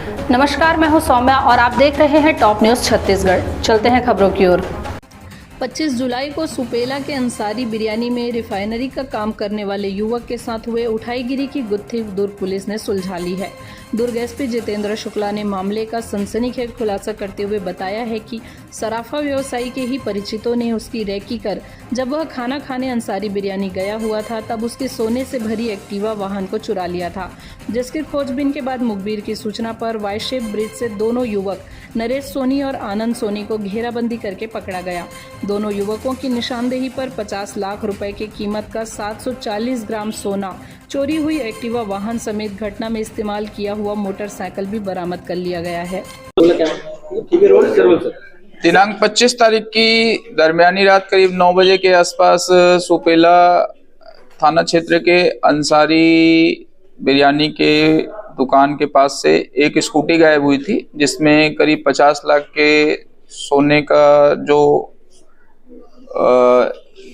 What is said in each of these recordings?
नमस्कार, मैं हूं सौम्या और आप देख रहे हैं टॉप न्यूज़ छत्तीसगढ़। चलते हैं खबरों की ओर। 25 जुलाई को सुपेला के अंसारी बिरयानी में रिफाइनरी का काम करने वाले युवक के साथ हुए उठाईगिरी की गुत्थी दुर्ग पुलिस ने सुलझा ली है। दुर्ग एसपी जितेंद्र शुक्ला ने मामले का सनसनीखेज खुलासा करते हुए बताया है कि सराफा व्यवसायी के ही परिचितों ने उसकी रेकी कर जब वह खाना खाने अंसारी बिरयानी गया हुआ था तब उसके सोने से भरी एक्टिवा वाहन को चुरा लिया था, जिसकी खोजबीन के बाद मुखबिर की सूचना पर वाई शेप ब्रिज से दोनों युवक नरेश सोनी और आनंद सोनी को घेराबंदी करके पकड़ा गया। दोनों युवकों की निशानदेही पर 50 लाख रुपए की कीमत का 740 ग्राम सोना, चोरी हुई एक्टिवा वाहन समेत घटना में इस्तेमाल किया हुआ मोटरसाइकिल भी बरामद कर लिया गया है। दिनांक 25 तारीख की दरमियानी रात करीब 9 बजे के आसपास सुपेला थाना क्षेत्र के अंसारी बिरयानी के दुकान के पास से एक स्कूटी गायब हुई थी, जिसमें करीब 50 लाख के सोने का जो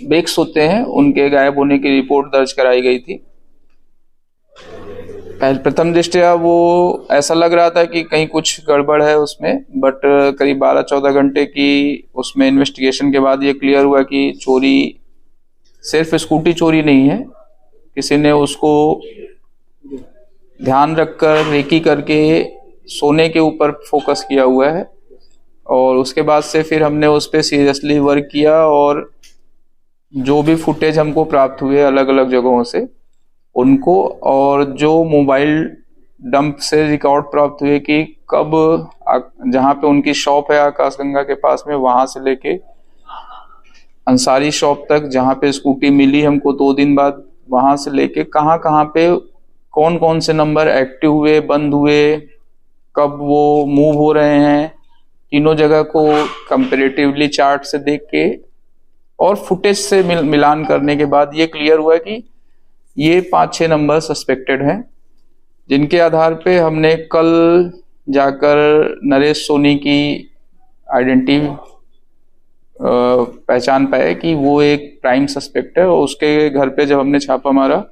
बेक्स होते हैं उनके गायब होने की रिपोर्ट दर्ज कराई गई थी। प्रथम दृष्टया वो ऐसा लग रहा था कि कहीं कुछ गड़बड़ है उसमें, बट करीब 12-14 घंटे की उसमें इन्वेस्टिगेशन के बाद ये क्लियर हुआ कि चोरी सिर्फ स्कूटी चोरी नहीं है, किसी ने उसको ध्यान रखकर रेकी करके सोने के ऊपर फोकस किया हुआ है। और उसके बाद से फिर हमने उस पर सीरियसली वर्क किया और जो भी फुटेज हमको प्राप्त हुए अलग अलग जगहों से उनको, और जो मोबाइल डंप से रिकॉर्ड प्राप्त हुए कि कब जहाँ पे उनकी शॉप है आकाशगंगा के पास में, वहां से लेके अंसारी शॉप तक जहाँ पे स्कूटी मिली हमको 2 दिन बाद, वहां से लेके कहाँ कहाँ पे कौन कौन से नंबर एक्टिव हुए, बंद हुए, कब वो मूव हो रहे हैं, तीनों जगह को कंपैरेटिवली चार्ट से देख के और फुटेज से मिलान करने के बाद ये क्लियर हुआ कि ये 5-6 नंबर सस्पेक्टेड हैं, जिनके आधार पे हमने कल जाकर नरेश सोनी की आइडेंटिटी पहचान पाए कि वो एक प्राइम सस्पेक्ट है। और उसके घर पे जब हमने छापा मारा,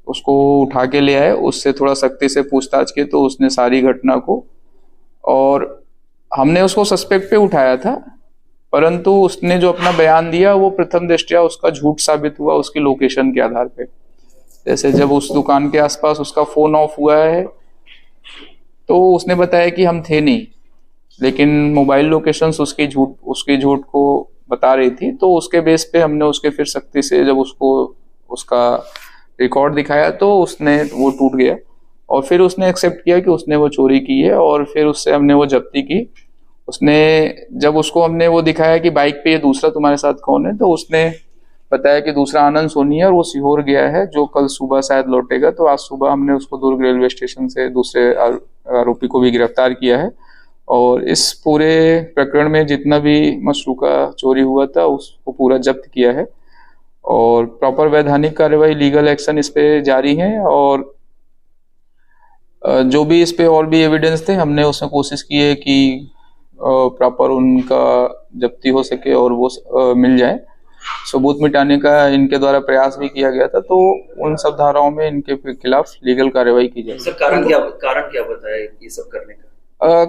उसको उठा के ले आए, उससे थोड़ा सख्ती से पूछताछ की तो उसने सारी घटना को, और हमने उसको सस्पेक्ट पे उठाया था, परंतु उसने जो अपना बयान दिया वो प्रथम दृष्टया उसका झूठ साबित हुआ उसकी लोकेशन के आधार पे। जैसे जब उस दुकान के आसपास उसका फोन ऑफ हुआ है तो उसने बताया कि हम थे नहीं, लेकिन मोबाइल लोकेशंस उसके झूठ को बता रही थी। तो उसके बेस पे हमने उसके फिर सख्ती से जब उसको उसका रिकॉर्ड दिखाया तो उसने वो टूट गया और फिर उसने एक्सेप्ट किया कि उसने वो चोरी की है। और फिर उससे हमने वो जब्ती की। उसने जब उसको हमने वो दिखाया कि बाइक पे ये दूसरा तुम्हारे साथ कौन है, तो उसने बताया कि दूसरा आनंद सोनी है और वो सीहोर गया है, जो कल सुबह शायद लौटेगा। तो आज सुबह हमने उसको दुर्ग रेलवे स्टेशन से दूसरे आरोपी को भी गिरफ्तार किया है। और इस पूरे प्रकरण में जितना भी मशरूका चोरी हुआ था उसको पूरा जब्त किया है और प्रॉपर वैधानिक कार्यवाही, लीगल एक्शन इस पे जारी है। और जो भी इस पे और भी एविडेंस थे हमने उसमें कोशिश की है कि प्रॉपर उनका जब्ती हो सके और वो मिल जाए। सबूत मिटाने का इनके द्वारा प्रयास भी किया गया था, तो उन सब धाराओं में इनके खिलाफ लीगल कार्रवाई की जाए। सर कारण क्या बताया ये सब करने का?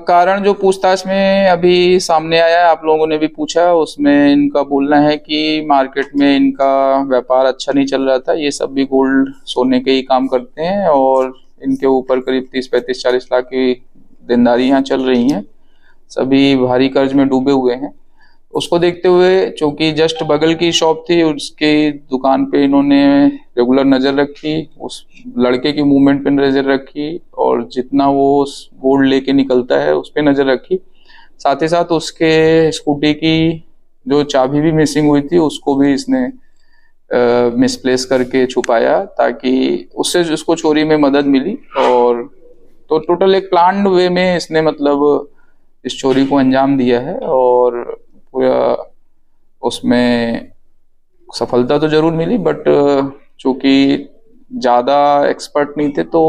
कारण जो पूछताछ में अभी सामने आया है, आप लोगों ने भी पूछा, उसमें इनका बोलना है कि मार्केट में इनका व्यापार अच्छा नहीं चल रहा था। ये सब भी गोल्ड सोने के ही काम करते हैं और इनके ऊपर करीब 30-35-40 लाख की देनदारी यहाँ चल रही हैं। सभी भारी कर्ज में डूबे हुए हैं। उसको देखते हुए चूंकि जस्ट बगल की शॉप थी, उसकी दुकान पे इन्होंने रेगुलर नजर रखी, उस लड़के की मूवमेंट पे नजर रखी और जितना वो गोल्ड लेके निकलता है उस पे नजर रखी। साथ ही साथ उसके स्कूटी की जो चाबी भी मिसिंग हुई थी उसको भी इसने मिसप्लेस करके छुपाया ताकि उससे उसको चोरी में मदद मिली। और तो टोटल एक प्लान्ड वे में इसने मतलब इस चोरी को अंजाम दिया है और पूरा उसमें सफलता तो जरूर मिली, बट चूंकि ज़्यादा एक्सपर्ट नहीं थे तो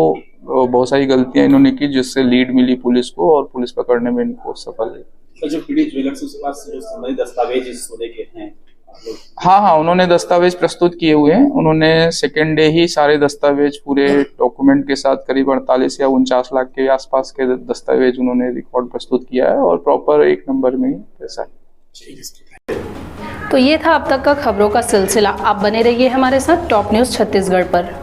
बहुत सारी गलतियां इन्होंने की, जिससे लीड मिली पुलिस को और पुलिस पकड़ने में इनको सफल हुई। जो पीड़ित ज्वेलर्स उसके पास जो संबंधित दस्तावेज सोने के हैं हाँ, उन्होंने दस्तावेज प्रस्तुत किए हुए हैं। उन्होंने सेकेंड डे ही सारे दस्तावेज पूरे डॉक्यूमेंट के साथ करीब 48 या 49 लाख के आसपास के दस्तावेज उन्होंने रिकॉर्ड प्रस्तुत किया है और प्रॉपर 1 नंबर में ही पैसा है। तो ये था अब तक का खबरों का सिलसिला। आप बने रहिए हमारे साथ टॉप न्यूज़ छत्तीसगढ़ पर।